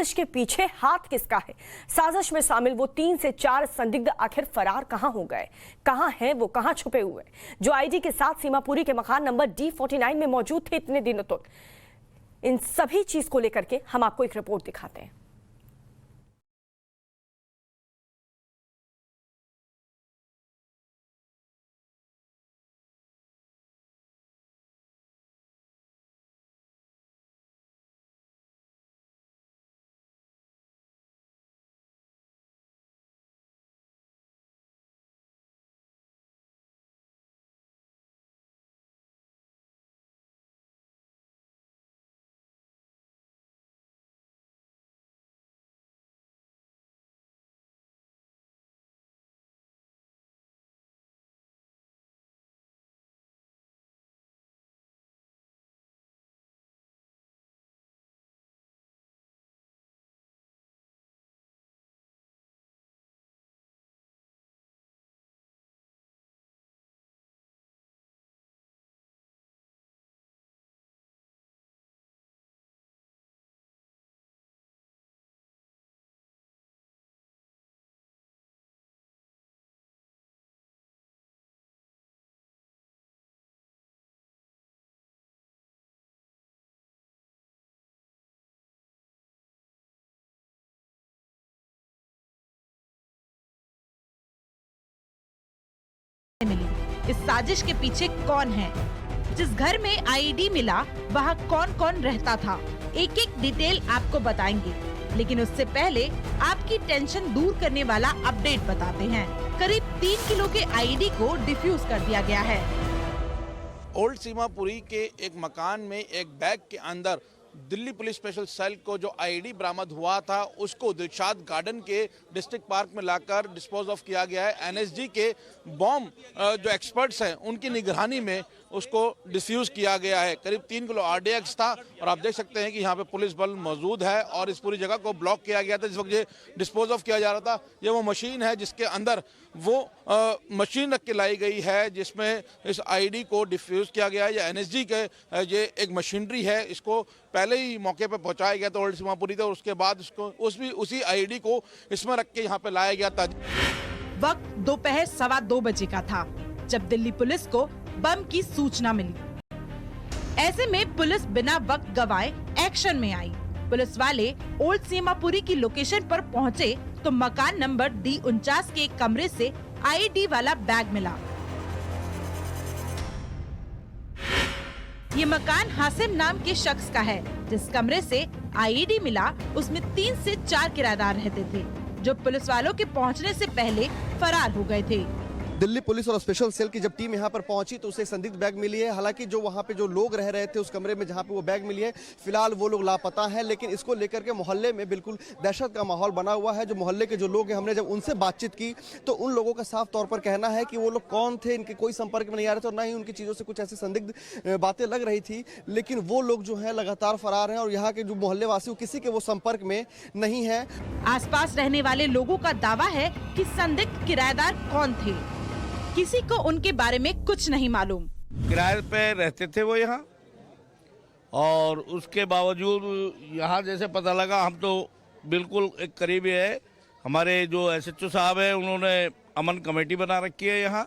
साजिश के पीछे हाथ किसका है? साजिश में शामिल वो 3 से 4 संदिग्ध आखिर फरार कहां हो गए? कहां हैं वो, कहां छुपे हुए जो आईडी के साथ सीमापुरी के मकान नंबर D49 में मौजूद थे इतने दिनों तक? इन सभी चीज को लेकर के हम आपको एक रिपोर्ट दिखाते हैं। मिली। इस साजिश के पीछे कौन है? जिस घर में आईडी मिला वहाँ कौन कौन रहता था, एक एक डिटेल आपको बताएंगे। लेकिन उससे पहले आपकी टेंशन दूर करने वाला अपडेट बताते हैं। करीब 3 किलो के आईडी को डिफ्यूज कर दिया गया है। ओल्ड सीमापुरी के एक मकान में एक बैग के अंदर दिल्ली पुलिस स्पेशल सेल को जो आईडी बरामद हुआ था उसको दिलशाद गार्डन के डिस्ट्रिक्ट पार्क में लाकर डिस्पोज ऑफ किया गया है। एनएसजी के बॉम्ब जो एक्सपर्ट्स हैं उनकी निगरानी में उसको डिफ्यूज किया गया है। करीब 3 किलो RDX था और आप देख सकते हैं कि यहाँ पे पुलिस बल मौजूद है और इस पूरी जगह को ब्लॉक किया गया था जिस वक्त ये डिस्पोज ऑफ किया जा रहा था। ये वो मशीन है जिसके अंदर वो मशीन रख के लाई गई है जिसमें इस आईडी को डिफ्यूज किया गया है। ये एनएसजी के ये एक मशीनरी है, इसको पहले ही मौके पे पहुंचाया गया था ओल्ड सीमापुरी था और उसके बाद उसको उसी आईडी को इसमें रख के यहाँ पे लाया गया था। वक्त दोपहर 2:15 बजे का था जब दिल्ली पुलिस को बम की सूचना मिली। ऐसे में पुलिस बिना वक्त गवाए एक्शन में आई। पुलिस वाले ओल्ड सीमापुरी की लोकेशन पर पहुंचे तो मकान नंबर D49 के एक कमरे से आईडी वाला बैग मिला। ये मकान हासिम नाम के शख्स का है। जिस कमरे से आईडी मिला उसमें 3 से 4 किराएदार रहते थे जो पुलिस वालों के पहुंचने से पहले फरार हो गए थे। दिल्ली पुलिस और स्पेशल सेल की जब टीम यहाँ पर पहुंची तो उसे संदिग्ध बैग मिली है। हालांकि जो वहाँ पे जो लोग रह रहे थे उस कमरे में जहाँ पे वो बैग मिली है, फिलहाल वो लोग लापता हैं। लेकिन इसको लेकर के मोहल्ले में बिल्कुल दहशत का माहौल बना हुआ है। जो मोहल्ले के जो लोग हैं, हमने जब उनसे बातचीत की तो उन लोगों का साफ तौर पर कहना है कि वो लोग कौन थे, इनके कोई संपर्क में नहीं आ रहे थे और न ही उनकी चीज़ों से कुछ ऐसी संदिग्ध बातें लग रही थी। लेकिन वो लोग जो है लगातार फरार हैं और यहाँ के जो मोहल्ले वासी किसी के वो संपर्क में नहीं है। आसपास रहने वाले लोगों का दावा है कि संदिग्ध किराएदार कौन थे, किसी को उनके बारे में कुछ नहीं मालूम। किराए पे रहते थे वो यहाँ, और उसके बावजूद यहाँ जैसे पता लगा, हम तो बिल्कुल एक करीबी है, हमारे जो SHO साहब है उन्होंने अमन कमेटी बना रखी है। यहाँ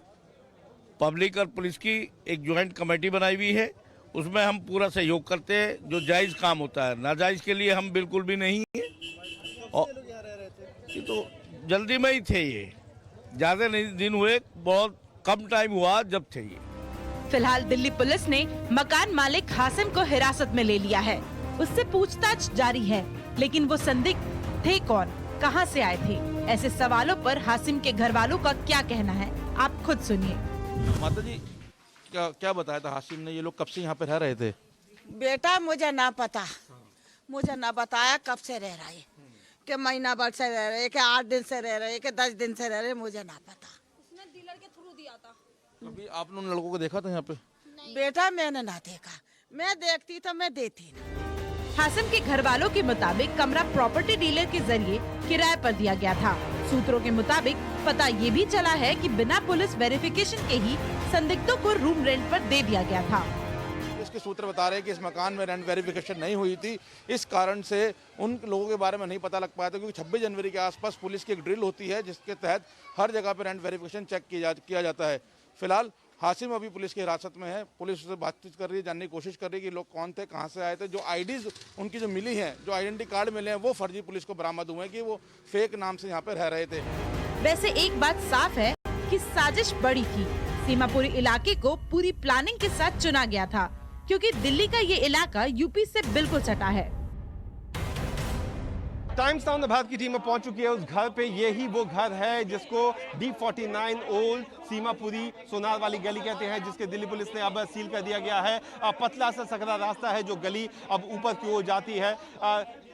पब्लिक और पुलिस की एक ज्वाइंट कमेटी बनाई हुई है, उसमें हम पूरा सहयोग करते हैं। जो जायज़ काम होता है, नाजायज़ के लिए हम बिल्कुल भी नहीं है। और ये तो जल्दी में ही थे, ये ज्यादा नहीं दिन हुए, बहुत कम टाइम हुआ जब थे ये। फिलहाल दिल्ली पुलिस ने मकान मालिक हासिम को हिरासत में ले लिया है। उससे पूछताछ जारी है। लेकिन वो संदिग्ध थे कौन, कहां से आए थे, ऐसे सवालों पर हासिम के घर वालों का क्या कहना है, आप खुद सुनिए। माता जी, क्या बताया था हासिम ने? ये लोग कब से यहाँ पे रह रहे थे? बेटा मुझे ना पता, मुझे ना बताया कब से रह रहा है, कि महीना भर से रह रहे, कि 8 दिन से रह रहे, कि 10 दिन से रह रहे, मुझे ना पता। उसने डीलर के थ्रू दिया था। अभी आपने उन लड़कों को देखा था यहाँ पे? बेटा मैंने ना देखा, मैं देखती तो मैं देती ना। हासिम के घर वालों के मुताबिक कमरा प्रॉपर्टी डीलर के जरिए किराए पर दिया गया था। सूत्रों के मुताबिक पता ये भी चला है कि बिना पुलिस वेरिफिकेशन के ही संदिग्धों को रूम रेंट पर दे दिया गया था। इस के सूत्र बता रहे हैं कि इस मकान में रेंट वेरिफिकेशन नहीं हुई थी, इस कारण से उन लोगों के बारे में नहीं पता लग पाया था, क्योंकि 26 जनवरी के आसपास पुलिस की एक ड्रिल होती है जिसके तहत हर जगह पर रेंट वेरिफिकेशन चेक किया जाता है। फिलहाल हासिम अभी पुलिस की हिरासत में है। पुलिस उससे बातचीत कर रही है, जानने की कोशिश कर रही है कि लोग कौन थे, कहां से आए थे। जो आईडीज उनकी जो मिली हैं, जो आइडेंटिटी कार्ड मिले हैं, वो फर्जी पुलिस को बरामद हुए हैं कि वो फेक नाम से यहाँ पे रह रहे थे। वैसे एक बात साफ है कि साजिश बड़ी थी। सीमापुरी इलाके को पूरी प्लानिंग के साथ चुना गया था, क्योंकि दिल्ली का ये इलाका यूपी से बिल्कुल सटा है। टाइम्स नाउ भारत की टीम पहुंच चुकी है उस घर पे। यही वो घर है जिसको D49 ओल्ड सीमापुरी सोनार वाली गली कहते हैं, जिसके दिल्ली पुलिस ने अब सील कर दिया गया है। पतला सा सकरा रास्ता है जो गली अब ऊपर की ओर जाती है।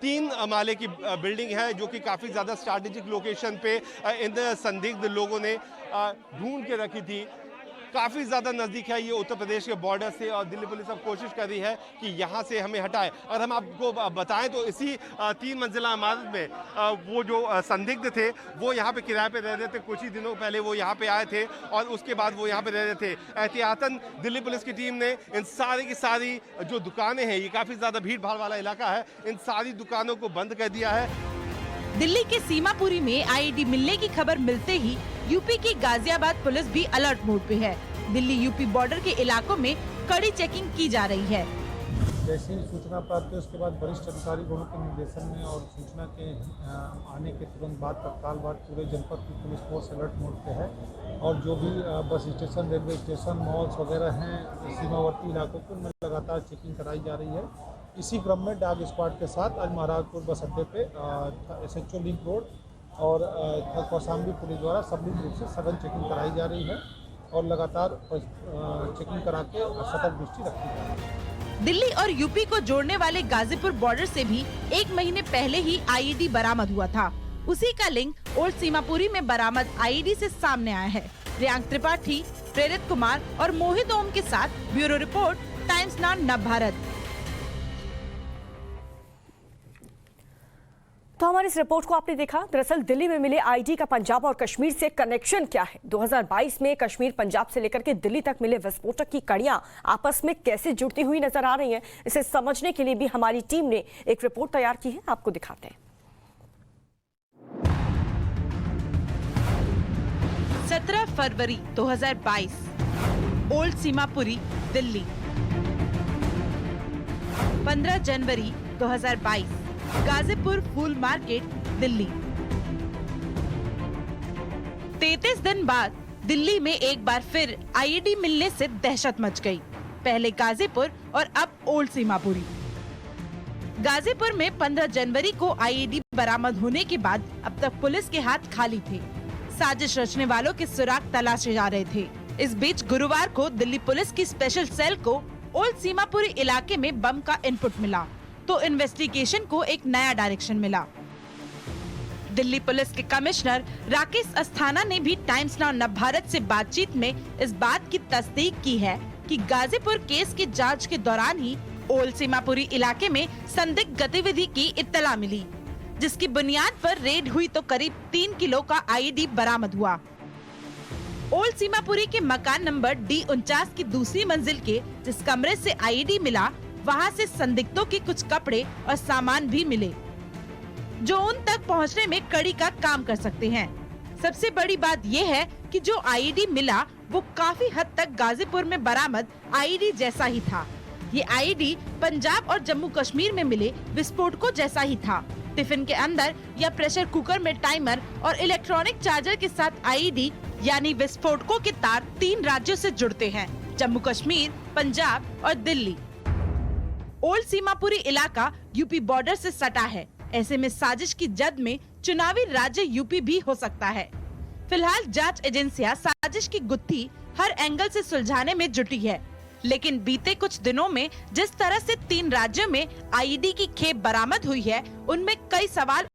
3 माले की बिल्डिंग है जो कि काफी ज्यादा स्ट्रैटेजिक लोकेशन पे इन संदिग्ध लोगों ने ढूंढ के रखी थी। काफी ज्यादा नजदीक है ये उत्तर प्रदेश के बॉर्डर से, और दिल्ली पुलिस अब कोशिश कर रही है कि यहाँ से हमें हटाए। और हम आपको बताएं तो इसी 3 मंजिला इमारत में वो जो संदिग्ध थे वो यहाँ पे किराए पे रह रहे थे। कुछ ही दिनों पहले वो यहाँ पे आए थे और उसके बाद वो यहाँ पे रह रहे थे। एहतियातन दिल्ली पुलिस की टीम ने इन सारी की सारी जो दुकानें हैं, ये काफी ज्यादा भीड़ भाड़ वाला इलाका है, इन सारी दुकानों को बंद कर दिया है। दिल्ली के सीमापुरी में आईईडी मिलने की खबर मिलते ही यूपी की गाजियाबाद पुलिस भी अलर्ट मोड पे है। दिल्ली यूपी बॉर्डर के इलाकों में कड़ी चेकिंग की जा रही है। जैसे ही सूचना प्राप्त हुई उसके बाद वरिष्ठ अधिकारीगणों के निर्देशन में और सूचना के आने के तुरंत बाद तत्काल बाद पूरे जनपद की पुलिस फोर्स अलर्ट मोड पे है, और जो भी bus station, railway station, malls वगैरह हैं सीमावर्ती इलाकों को उनमें लगातार चेकिंग कराई जा रही है। इसी क्रम में डॉग स्क्वाड के साथ आज महाराजपुर बस अड्डे पे SHO लिंक रोड और कौशाम्बी पुलिस द्वारा सबलिंक रूप से सघन चेकिंग कराई जा रही है और लगातार चेकिंग करा के सतर्क दृष्टि रखी जा रही है। दिल्ली और यूपी को जोड़ने वाले गाजीपुर बॉर्डर से भी 1 महीने पहले ही आईईडी बरामद हुआ था। उसी का लिंक ओल्ड सीमापुरी में बरामद आईईडी से सामने आया है। रियांक त्रिपाठी, प्रेरित कुमार और मोहित ओम के साथ ब्यूरो रिपोर्ट, टाइम्स नाउ नव भारत। तो हमारी इस रिपोर्ट को आपने देखा। दरअसल दिल्ली में मिले आईडी का पंजाब और कश्मीर से कनेक्शन क्या है? 2022 में कश्मीर, पंजाब से लेकर के दिल्ली तक मिले विस्फोटक की कड़ियां आपस में कैसे जुड़ती हुई नजर आ रही हैं, इसे समझने के लिए भी हमारी टीम ने एक रिपोर्ट तैयार की है, आपको दिखाते हैं। 17 फरवरी 2022, ओल्ड सीमापुरी, दिल्ली। 15 जनवरी 2022, गाजीपुर फूल मार्केट, दिल्ली। 33 दिन बाद दिल्ली में एक बार फिर आईईडी मिलने से दहशत मच गई। पहले गाजीपुर और अब ओल्ड सीमापुरी। गाजीपुर में 15 जनवरी को आईईडी बरामद होने के बाद अब तक पुलिस के हाथ खाली थे। साजिश रचने वालों के सुराग तलाशे जा रहे थे। इस बीच गुरुवार को दिल्ली पुलिस की स्पेशल सेल को ओल्ड सीमापुरी इलाके में बम का इनपुट मिला, तो इन्वेस्टिगेशन को एक नया डायरेक्शन मिला। दिल्ली पुलिस के कमिश्नर राकेश अस्थाना ने भी टाइम्स नाउ नव भारत से बातचीत में इस बात की तस्दीक की है कि गाजीपुर केस की जांच के दौरान ही ओल्ड सीमापुरी इलाके में संदिग्ध गतिविधि की इत्तला मिली, जिसकी बुनियाद पर रेड हुई तो करीब 3 किलो का आईईडी बरामद हुआ। ओल्ड सीमापुरी के मकान नंबर D49 की दूसरी मंजिल के जिस कमरे से आईईडी मिला, वहां से संदिग्धों के कुछ कपड़े और सामान भी मिले, जो उन तक पहुंचने में कड़ी का काम कर सकते हैं। सबसे बड़ी बात यह है कि जो आईईडी मिला वो काफी हद तक गाजीपुर में बरामद आईईडी जैसा ही था। ये आईईडी पंजाब और जम्मू कश्मीर में मिले विस्फोटकों जैसा ही था। टिफिन के अंदर या प्रेशर कुकर में टाइमर और इलेक्ट्रॉनिक चार्जर के साथ आईईडी यानी विस्फोटकों के तार 3 राज्यों से जुड़ते हैं, जम्मू कश्मीर, पंजाब और दिल्ली। ओल्ड सीमापुरी इलाका यूपी बॉर्डर से सटा है। ऐसे में साजिश की जद में चुनावी राज्य यूपी भी हो सकता है। फिलहाल जांच एजेंसियां साजिश की गुत्थी हर एंगल से सुलझाने में जुटी है, लेकिन बीते कुछ दिनों में जिस तरह से 3 राज्यों में आईईडी की खेप बरामद हुई है, उनमें कई सवाल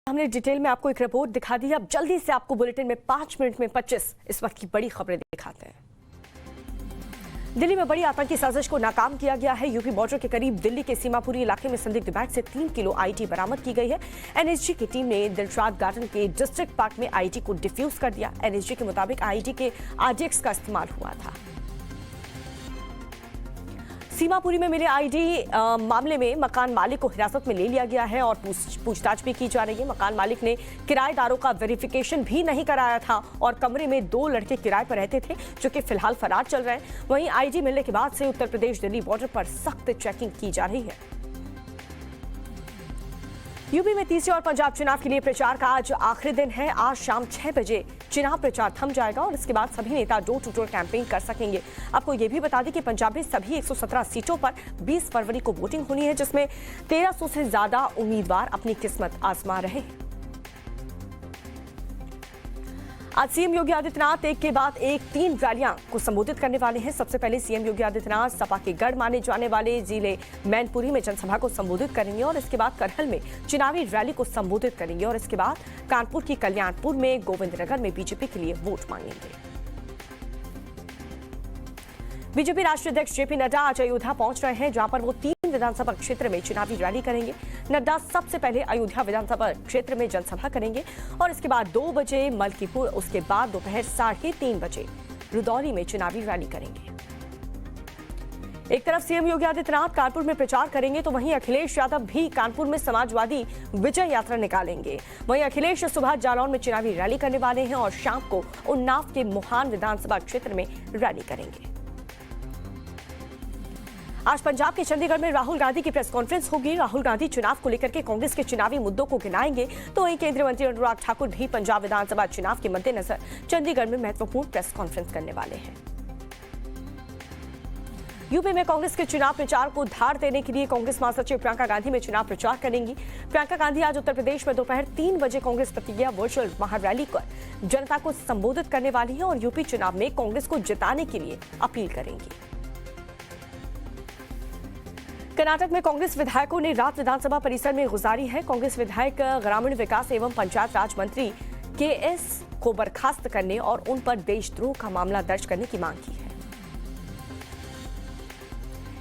हमने डिटेल में आपको एक रिपोर्ट दिखा दी। अब जल्दी से आपको बुलेटिन में 5 मिनट में 25 इस वक्त की बड़ी खबरें दिखाते हैं। दिल्ली में बड़ी आतंकी साजिश को नाकाम किया गया है। यूपी बॉर्डर के करीब दिल्ली के सीमापुरी इलाके में संदिग्ध बैग से 3 किलो आईटी बरामद की गई है। एनएसजी की टीम ने दिलशाद गार्डन के डिस्ट्रिक्ट पार्क में आईटी को डिफ्यूज कर दिया। एनएसजी के मुताबिक आईटी के आरडीएक्स का इस्तेमाल हुआ था। सीमापुरी में मिले आईडी मामले में मकान मालिक को हिरासत में ले लिया गया है और पूछताछ भी की जा रही है। मकान मालिक ने किराएदारों का वेरिफिकेशन भी नहीं कराया था और कमरे में 2 लड़के किराए पर रहते थे जो कि फिलहाल फरार चल रहे हैं। वहीं आईडी मिलने के बाद से उत्तर प्रदेश दिल्ली बॉर्डर पर सख्त चेकिंग की जा रही है। यूपी में तीसरे और पंजाब चुनाव के लिए प्रचार का आज आखिरी दिन है। आज शाम 6 बजे चुनाव प्रचार थम जाएगा और इसके बाद सभी नेता डोर टू डोर कैंपेन कर सकेंगे। आपको ये भी बता दें कि पंजाब में सभी 117 सीटों पर 20 फरवरी को वोटिंग होनी है, जिसमें 1300 से ज्यादा उम्मीदवार अपनी किस्मत आजमा रहे हैं। आज सीएम योगी आदित्यनाथ एक के बाद एक 3 रैलियां को संबोधित करने वाले हैं। सबसे पहले सीएम योगी आदित्यनाथ सपा के गढ़ माने जाने वाले जिले मैनपुरी में जनसभा को संबोधित करेंगे और इसके बाद करहल में चुनावी रैली को संबोधित करेंगे और इसके बाद कानपुर की कल्याणपुर में गोविंदनगर में बीजेपी के लिए वोट मांगेंगे। बीजेपी राष्ट्रीय अध्यक्ष जेपी नड्डा आज अयोध्या पहुंच रहे हैं, जहां पर वो 3 विधानसभा क्षेत्र में चुनावी रैली करेंगे। नड्डा सबसे पहले अयोध्या विधानसभा क्षेत्र में जनसभा करेंगे और इसके बाद 2 बजे मलकीपुर, उसके बाद दोपहर 3:30 बजे रुदौली में चुनावी रैली करेंगे। एक तरफ सीएम योगी आदित्यनाथ कानपुर में प्रचार करेंगे तो वहीं अखिलेश यादव भी कानपुर में समाजवादी विजय यात्रा निकालेंगे। वहीं अखिलेश सुबह जालौन में चुनावी रैली करने वाले हैं और शाम को उन्नाव के मोहान विधानसभा क्षेत्र में रैली करेंगे। आज पंजाब के चंडीगढ़ में राहुल गांधी की प्रेस कॉन्फ्रेंस होगी। राहुल गांधी चुनाव को लेकर के कांग्रेस के चुनावी मुद्दों को गिनाएंगे तो वहीं केंद्रीय मंत्री अनुराग ठाकुर भी पंजाब विधानसभा चुनाव के मद्देनजर चंडीगढ़ में महत्वपूर्ण प्रेस कॉन्फ्रेंस करने वाले हैं। यूपी में कांग्रेस के चुनाव प्रचार को धार देने के लिए कांग्रेस महासचिव प्रियंका गांधी में चुनाव प्रचार करेंगी। प्रियंका गांधी आज उत्तर प्रदेश में दोपहर 3 बजे कांग्रेस प्रतिज्ञा वर्चुअल महारैली कर जनता को संबोधित करने वाली है और यूपी चुनाव में कांग्रेस को जिताने के लिए अपील करेंगी। कर्नाटक में कांग्रेस विधायकों ने रात विधानसभा परिसर में गुजारी है। कांग्रेस विधायक ग्रामीण विकास एवं पंचायत राज मंत्री KS को बर्खास्त करने और उन पर देशद्रोह का मामला दर्ज करने की मांग की है।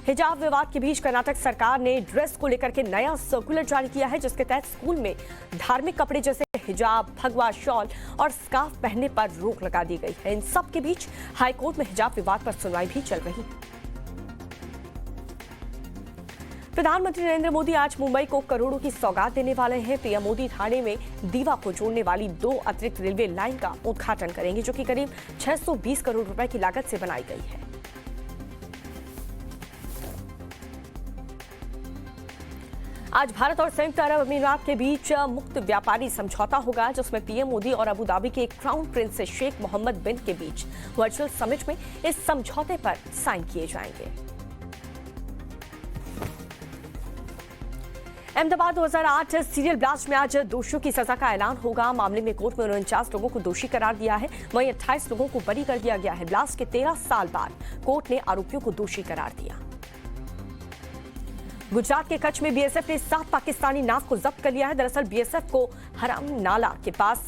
हिजाब विवाद के बीच कर्नाटक सरकार ने ड्रेस को लेकर के नया सर्कुलर जारी किया है, जिसके तहत स्कूल में धार्मिक कपड़े जैसे हिजाब, भगवा, शॉल और स्कार्फ पहनने पर रोक लगा दी गई है। इन सब के बीच हाईकोर्ट में हिजाब विवाद पर सुनवाई भी चल रही है। प्रधानमंत्री नरेंद्र मोदी आज मुंबई को करोड़ों की सौगात देने वाले हैं। पीएम मोदी ठाणे में दीवा को जोड़ने वाली 2 अतिरिक्त रेलवे लाइन का उद्घाटन करेंगे, जो कि करीब 620 करोड़ रुपए की लागत से बनाई गई है। आज भारत और संयुक्त अरब अमीरात के बीच मुक्त व्यापारी समझौता होगा, जिसमें पीएम मोदी और अबू धाबी के क्राउन प्रिंस शेख मोहम्मद बिन के बीच वर्चुअल समिट में इस समझौते पर साइन किए जाएंगे। अहमदाबाद 2008 सीरियल ब्लास्ट में आज दोषियों की सजा का ऐलान होगा। मामले में कोर्ट में 49 लोगों को दोषी करार दिया है, वहीं 28 लोगों को बरी कर दिया गया है। ब्लास्ट के 13 साल बाद कोर्ट ने आरोपियों को दोषी करार दिया। गुजरात के कच्छ में बीएसएफ ने 7 पाकिस्तानी नाव को जब्त कर लिया है। दरअसल बीएसएफ को हराम नाला के पास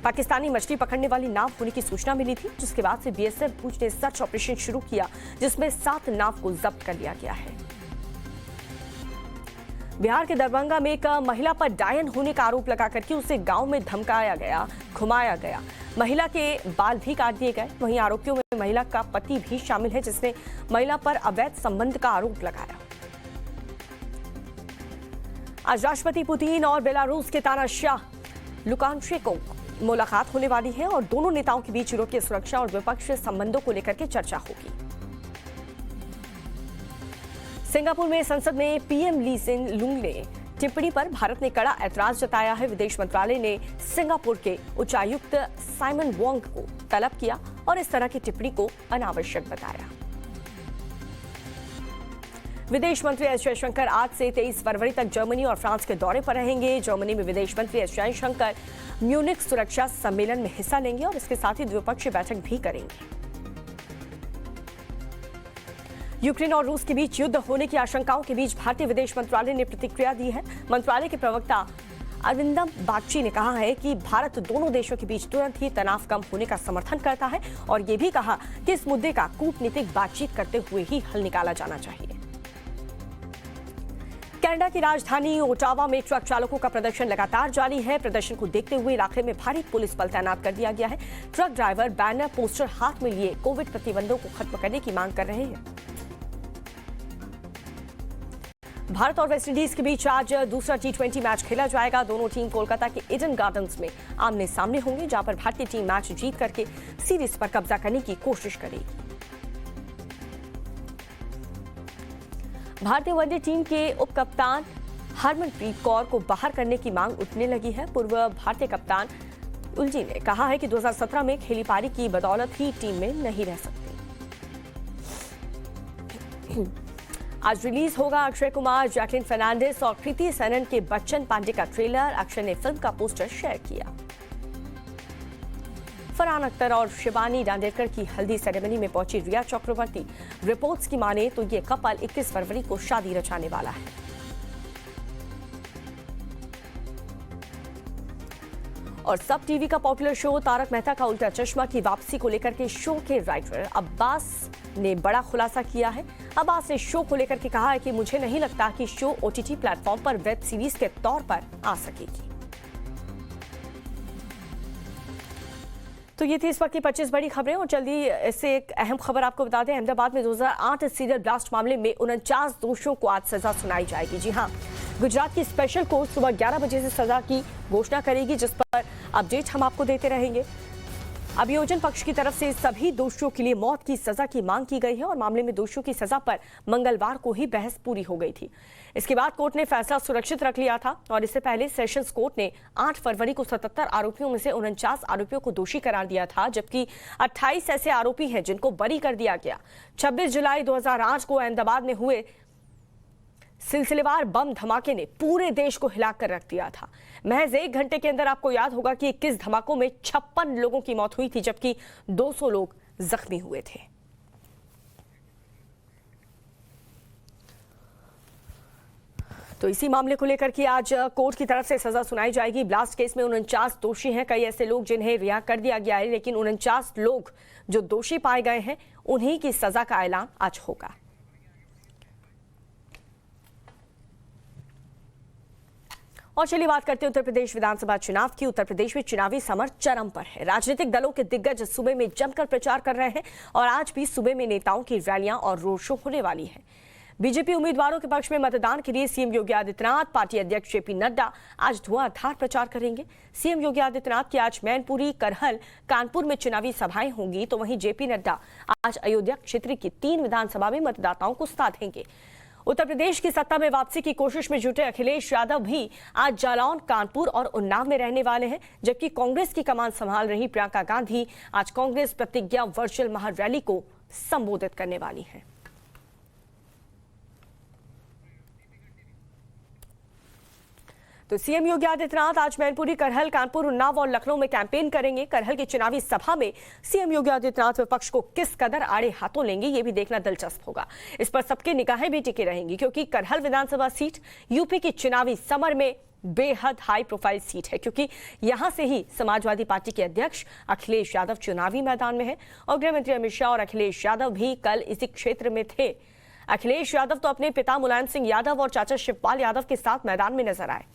पाकिस्तानी मछली पकड़ने वाली नाव होने की सूचना मिली थी, जिसके बाद से बीएसएफ भुज ने सर्च ऑपरेशन शुरू किया, जिसमें 7 नाव को जब्त कर लिया गया है। बिहार के दरभंगा में एक महिला पर डायन होने का आरोप लगा करके उसे गांव में धमकाया गया, घुमाया गया, महिला के बाल भी काट दिए गए। वहीं आरोपियों में महिला का पति भी शामिल है, जिसने महिला पर अवैध संबंध का आरोप लगाया। आज राष्ट्रपति पुतिन और बेलारूस के तानाशाह लुकाशेंको मुलाकात होने वाली है और दोनों नेताओं के बीच यूरोपीय सुरक्षा और द्विपक्षीय संबंधों को लेकर के चर्चा होगी। सिंगापुर में संसद में पीएम ली सिन लुंग ने टिप्पणी पर भारत ने कड़ा ऐतराज जताया है। विदेश मंत्रालय ने सिंगापुर के उच्चायुक्त साइमन वोंग को तलब किया और इस तरह की टिप्पणी को अनावश्यक बताया। विदेश मंत्री एस जयशंकर आज से 23 फरवरी तक जर्मनी और फ्रांस के दौरे पर रहेंगे। जर्मनी में विदेश मंत्री एस जयशंकर म्यूनिख सुरक्षा सम्मेलन में हिस्सा लेंगे और इसके साथ ही द्विपक्षीय बैठक भी करेंगे। यूक्रेन और रूस के बीच युद्ध होने की आशंकाओं के बीच भारतीय विदेश मंत्रालय ने प्रतिक्रिया दी है। मंत्रालय के प्रवक्ता अरविंदम बागची ने कहा है कि भारत दोनों देशों के बीच तुरंत ही तनाव कम होने का समर्थन करता है और ये भी कहा कि इस मुद्दे का कूटनीतिक बातचीत करते हुए ही हल निकाला जाना चाहिए। कनाडा की राजधानी ओटावा में ट्रक चालकों का प्रदर्शन लगातार जारी है। प्रदर्शन को देखते हुए इलाके में भारी पुलिस बल तैनात कर दिया गया है। ट्रक ड्राइवर बैनर पोस्टर हाथ में लिए कोविड प्रतिबंधों को खत्म करने की मांग कर रहे हैं। भारत और वेस्टइंडीज के बीच आज दूसरा T20 मैच खेला जाएगा। दोनों टीम कोलकाता के ईडन गार्डन्स में आमने सामने होंगे, जहां पर भारतीय टीम मैच जीत करके सीरीज पर कब्जा करने की कोशिश करेगी। भारतीय वनडे टीम के उप कप्तान हरमनप्रीत कौर को बाहर करने की मांग उठने लगी है। पूर्व भारतीय कप्तान उलजी ने कहा है कि 2017 में खेली पारी की बदौलत ही टीम में नहीं रह सकती। आज रिलीज होगा अक्षय कुमार, जैकलिन फर्नांडिस और कृति सेनन के बच्चन पांडे का ट्रेलर। अक्षय ने फिल्म का पोस्टर शेयर किया। फरहान अख्तर और शिवानी दांडेकर की हल्दी सेरेमनी में पहुंची रिया चक्रवर्ती। रिपोर्ट्स की माने तो ये कपल 21 फरवरी को शादी रचाने वाला है। और सब टीवी का पॉपुलर शो तारक मेहता का उल्टा चश्मा की वापसी को लेकर के शो के राइटर अब्बास ने बड़ा खुलासा किया है। अब्बास ने शो को लेकर के कहा है कि मुझे नहीं लगता कि शो OTT प्लेटफॉर्म पर वेब सीरीज के तौर पर आ सकेगी। तो ये थी इस वक्त की 25 बड़ी खबरें और जल्दी इससे एक अहम खबर आपको बता दें। अहमदाबाद में 2008 सीरियल ब्लास्ट मामले में 49 दोषियों को आज सजा सुनाई जाएगी। जी हां, गुजरात की स्पेशल कोर्ट सुबह 11 बजे से सजा की घोषणा करेगी, जिस पर अपडेट हम आपको देते रहेंगे। अभियोजन पक्ष की तरफ से सभी दोषियों के लिए मौत की सजा की मांग की गई है और मामले में दोषियों की सजा पर मंगलवार को ही बहस पूरी हो गई थी। इसके बाद कोर्ट ने फैसला सुरक्षित रख लिया था और इससे पहले सेशंस कोर्ट ने 8 फरवरी को 77 आरोपियों में से 49 आरोपियों को दोषी करार दिया था, जबकि 28 ऐसे आरोपी हैं जिनको बरी कर दिया गया। 26 जुलाई 2008 को अहमदाबाद में हुए सिलसिलेवार बम धमाके ने पूरे देश को हिलाकर रख दिया था। महज 1 घंटे के अंदर आपको याद होगा कि 21 धमाकों में 56 लोगों की मौत हुई थी, जबकि 200 लोग जख्मी हुए थे। तो इसी मामले को लेकर कि आज कोर्ट की तरफ से सजा सुनाई जाएगी। ब्लास्ट केस में 49 दोषी हैं। कई ऐसे लोग जिन्हें रिहा कर दिया गया है, लेकिन 49 लोग जो दोषी पाए गए हैं उन्हीं की सजा का ऐलान आज होगा। और चलिए बात करते हैं उत्तर प्रदेश विधानसभा चुनाव की। उत्तर प्रदेश में चुनावी समर चरम पर है। राजनीतिक दलों के दिग्गज सूबे में जमकर प्रचार कर रहे हैं और आज भी सूबे में नेताओं की रैलियां और रोड शो होने वाली है। बीजेपी उम्मीदवारों के पक्ष में मतदान के लिए सीएम योगी आदित्यनाथ, पार्टी अध्यक्ष जेपी नड्डा आज धुआंधार प्रचार करेंगे। सीएम योगी आदित्यनाथ की आज मैनपुरी, करहल, कानपुर में चुनावी सभाएं होंगी, तो वहीं जेपी नड्डा आज अयोध्या क्षेत्र की 3 विधानसभा में मतदाताओं को साधेंगे। उत्तर प्रदेश की सत्ता में वापसी की कोशिश में जुटे अखिलेश यादव भी आज जालौन, कानपुर और उन्नाव में रहने वाले हैं, जबकि कांग्रेस की कमान संभाल रही प्रियंका गांधी आज कांग्रेस प्रतिज्ञा वर्चुअल महारैली को संबोधित करने वाली हैं। तो सीएम योगी आदित्यनाथ आज मैनपुरी, करहल, कानपुर, उन्नाव और लखनऊ में कैंपेन करेंगे। करहल की चुनावी सभा में सीएम योगी आदित्यनाथ विपक्ष को किस कदर आड़े हाथों लेंगे, ये भी देखना दिलचस्प होगा। इस पर सबकी निगाहें भी टिकी रहेंगी, क्योंकि करहल विधानसभा सीट यूपी की चुनावी समर में बेहद हाई प्रोफाइल सीट है, क्योंकि यहां से ही समाजवादी पार्टी के अध्यक्ष अखिलेश यादव चुनावी मैदान में है और गृह मंत्री अमित शाह और अखिलेश यादव भी कल इसी क्षेत्र में थे। अखिलेश यादव तो अपने पिता मुलायम सिंह यादव और चाचा शिवपाल यादव के साथ मैदान में नजर आए।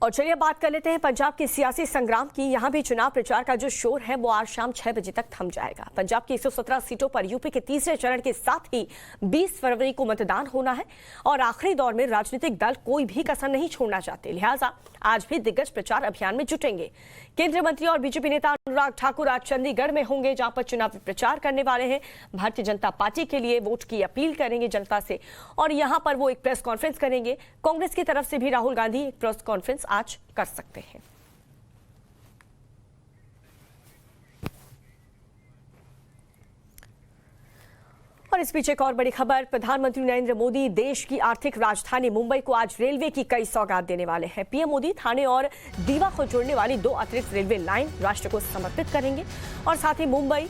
और चलिए बात कर लेते हैं पंजाब के सियासी संग्राम की। यहां भी चुनाव प्रचार का जो शोर है वो आज शाम 6 बजे तक थम जाएगा। पंजाब की 117 सीटों पर यूपी के तीसरे चरण के साथ ही 20 फरवरी को मतदान होना है और आखिरी दौर में राजनीतिक दल कोई भी कसर नहीं छोड़ना चाहते, लिहाजा आज भी दिग्गज प्रचार अभियान में जुटेंगे। केंद्रीय मंत्री और बीजेपी नेता अनुराग ठाकुर आज चंडीगढ़ में होंगे, जहां पर चुनावी प्रचार करने वाले हैं। भारतीय जनता पार्टी के लिए वोट की अपील करेंगे जनता से और यहां पर वो एक प्रेस कॉन्फ्रेंस करेंगे। कांग्रेस की तरफ से भी राहुल गांधी एक प्रेस कॉन्फ्रेंस आज कर सकते हैं। और इस बीच एक और बड़ी खबर, प्रधानमंत्री नरेंद्र मोदी देश की आर्थिक राजधानी मुंबई को आज रेलवे की कई सौगात देने वाले हैं। पीएम मोदी ठाणे और दीवा को जोड़ने वाली 2 अतिरिक्त रेलवे लाइन राष्ट्र को समर्पित करेंगे और साथ ही मुंबई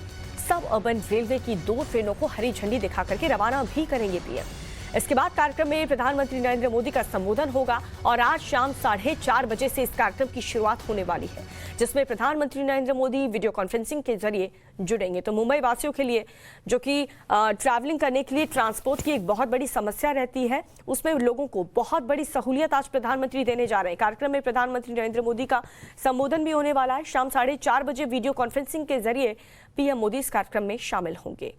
सब अर्बन रेलवे की 2 ट्रेनों को हरी झंडी दिखा करके रवाना भी करेंगे पीएम। इसके बाद कार्यक्रम में प्रधानमंत्री नरेंद्र मोदी का संबोधन होगा और आज शाम 4:30 बजे से इस कार्यक्रम की शुरुआत होने वाली है, जिसमें प्रधानमंत्री नरेंद्र मोदी वीडियो कॉन्फ्रेंसिंग के जरिए जुड़ेंगे। तो मुंबई वासियों के लिए, जो कि ट्रैवलिंग करने के लिए ट्रांसपोर्ट की एक बहुत बड़ी समस्या रहती है, उसमें लोगों को बहुत बड़ी सहूलियत आज प्रधानमंत्री देने जा रहे हैं। कार्यक्रम में प्रधानमंत्री नरेंद्र मोदी का संबोधन भी होने वाला है। शाम 4:30 बजे वीडियो कॉन्फ्रेंसिंग के जरिए पीएम मोदी इस कार्यक्रम में शामिल होंगे।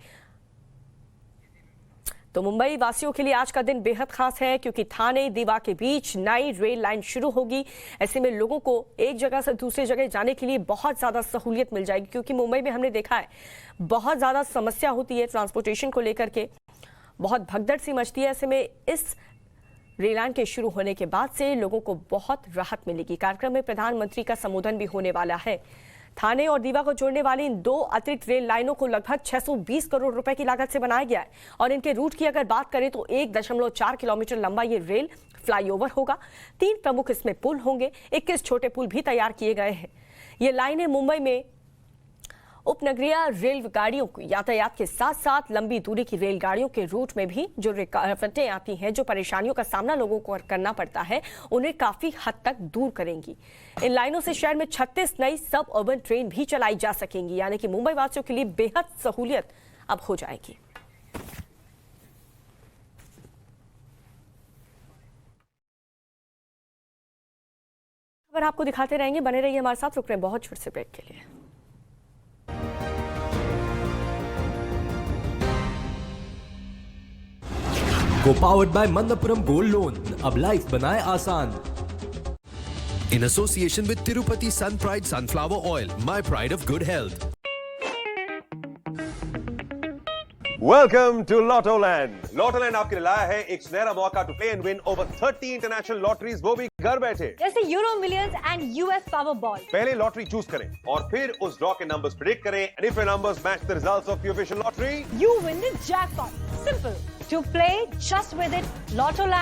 तो मुंबई वासियों के लिए आज का दिन बेहद खास है, क्योंकि थाने दीवा के बीच नई रेल लाइन शुरू होगी। ऐसे में लोगों को एक जगह से दूसरी जगह जाने के लिए बहुत ज़्यादा सहूलियत मिल जाएगी, क्योंकि मुंबई में हमने देखा है बहुत ज़्यादा समस्या होती है ट्रांसपोर्टेशन को लेकर के, बहुत भगदड़ सी मचती है। ऐसे में इस रेल लाइन के शुरू होने के बाद से लोगों को बहुत राहत मिलेगी। कार्यक्रम में प्रधानमंत्री का संबोधन भी होने वाला है। थाने और दीवा को जोड़ने वाली इन 2 अतिरिक्त रेल लाइनों को लगभग 620 करोड़ रुपए की लागत से बनाया गया है और इनके रूट की अगर बात करें तो 1.4 किलोमीटर लंबा ये रेल फ्लाईओवर होगा। 3 प्रमुख इसमें पुल होंगे, 21 छोटे पुल भी तैयार किए गए हैं। ये लाइनें मुंबई में उपनगरीय रेलगाड़ियों को यातायात के साथ साथ लंबी दूरी की रेलगाड़ियों के रूट में भी जो रुकावटें आती हैं, जो परेशानियों का सामना लोगों को करना पड़ता है, उन्हें काफी हद तक दूर करेंगी। इन लाइनों से शहर में 36 नई सब अर्बन ट्रेन भी चलाई जा सकेंगी, यानी कि मुंबई वासियों के लिए बेहद सहूलियत अब हो जाएगी। खबर आपको दिखाते रहेंगे, बने रहिए हमारे साथ। रुक रहे हैं बहुत छोटे से ब्रेक के लिए। को powered by Manappuram gold loan, अब लाइफ बनाए आसान। In association with Tirupati Sun Pride Sunflower Oil, my pride of good health. Welcome to Lottoland. Lottoland आपके लिए लाया है एक सुनहरा मौका to play and win over 30 international lotteries, वो भी घर बैठे, जैसे euro millions and US Powerball. पहले लॉटरी चूज करें और फिर उस ड्रॉ के नंबर्स प्रेडिक्ट करें, and if your numbers match the results of the official lottery, You win the jackpot. Simple. To play, just visit Lottoland.